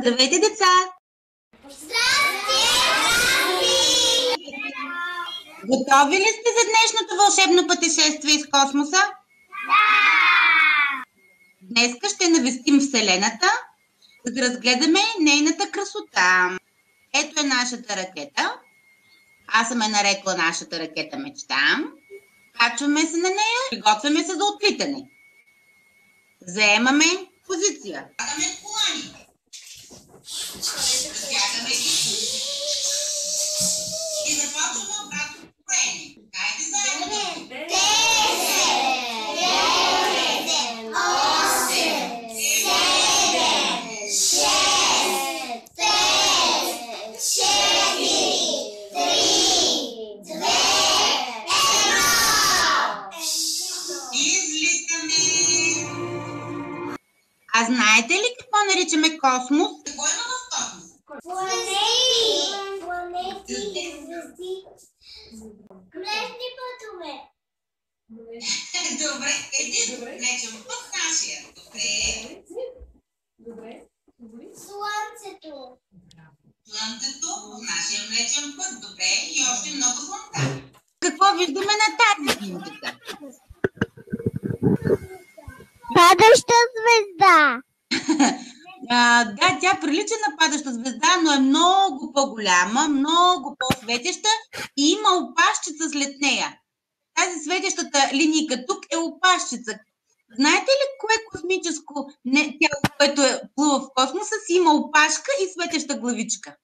Здравейте, деца! Здрасти! Готови ли сте за днешното вълшебно пътешествие из космоса? Да! Днеска ще навестим Вселената, за да разгледаме нейната красота. Ето е нашата ракета. Аз съм нарекла нашата ракета Мечта. Качваме се на нея, приготвяме се за отлитане. Заемаме позиция. Слагаме коланите. Разтягаме ги. И започваме обратно броене. Хайде заедно. 10, 9, 8, 7, 6, 5, 4, 3, 2, 1. Излитаме! А знаете ли какво наричаме космос? Какво има в космоса? Планети, звезди, млечни пътове. Добре, един млечен път нашия. Добре. Слънцето. Слънцето, нашия млечен път. Добре. И още много слънца. Какво виждаме на тази снимката? Падаща звезда. Да, тя прилича на падаща звезда, но е много по-голяма, много по-светеща и има опашчица след нея. Тази светещата линийка тук е опашчица. Знаете ли кое космическо тяло, което е плува в космоса, си има опашка и светеща главичка?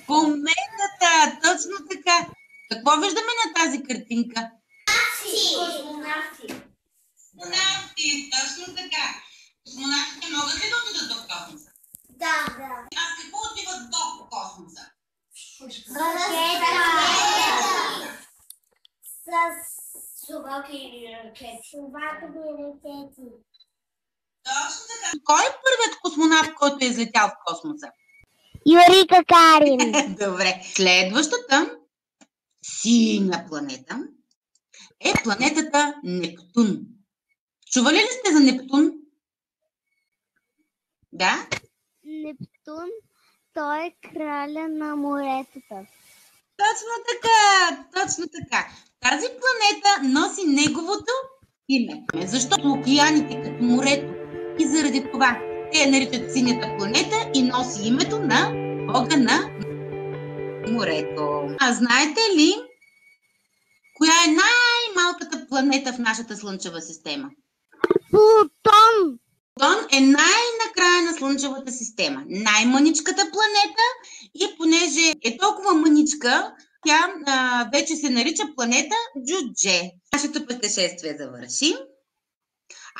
Кометата! Точно така. Какво виждаме на тази картинка? Космонавти. Космонавти, точно така. Космонавтите могат ли да отидат до космоса? Да. А с какво отиват до космоса? Ракета. С шувалкови ракети. Точно така. Кой е първият космонавт, който е излетял в космоса? Юрий Гагарин. Добре. Следващата синя планета е планетата Нептун. Чували ли сте за Нептун? Да? Нептун, той е краля на моретата. Точно така. Тази планета носи неговото име, защото океаните като морето и заради това те я наричат синята планета и носи името на бога на морето. А знаете ли коя е най-малката планета в нашата Слънчева система? Плутон. Плутон е най-накрая на Слънчевата система. Най-мъничката планета и понеже е толкова мъничка, тя вече се нарича планета Джудже. Нашето пътешествие завърши.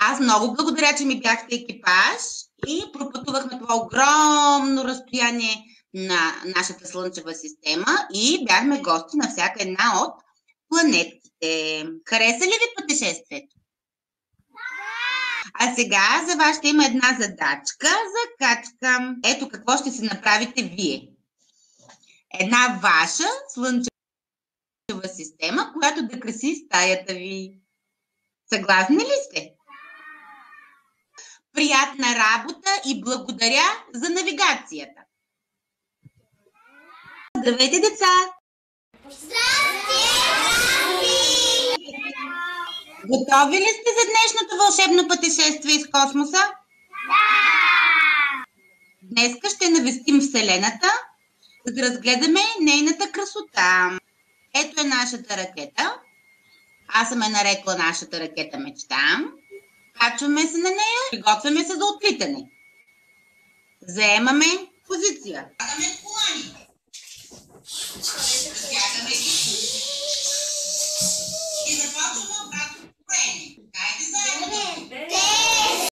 Аз много благодаря, че ми бяхте екипаж и пропътувахме това огромно разстояние на нашата Слънчева система и бяхме гости на всяка една от планетите. Хареса ли ви пътешествието? А сега за вас ще има една задачка за качка. Ето какво ще си направите вие. Една ваша Слънчева система, която да краси стаята ви. Съгласни ли сте? Приятна работа и благодаря за навигацията. Здравейте, деца! Здрасти! Готови ли сте за днешното вълшебно пътешествие из космоса? Да! Днеска ще навестим Вселената, за да разгледаме нейната красота. Ето е нашата ракета. Аз съм нарекла нашата ракета Мечта. Качваме се на нея, приготвяме се за отлитане. Заемаме позиция. Слагаме коланите. Разтягаме ги. И започваме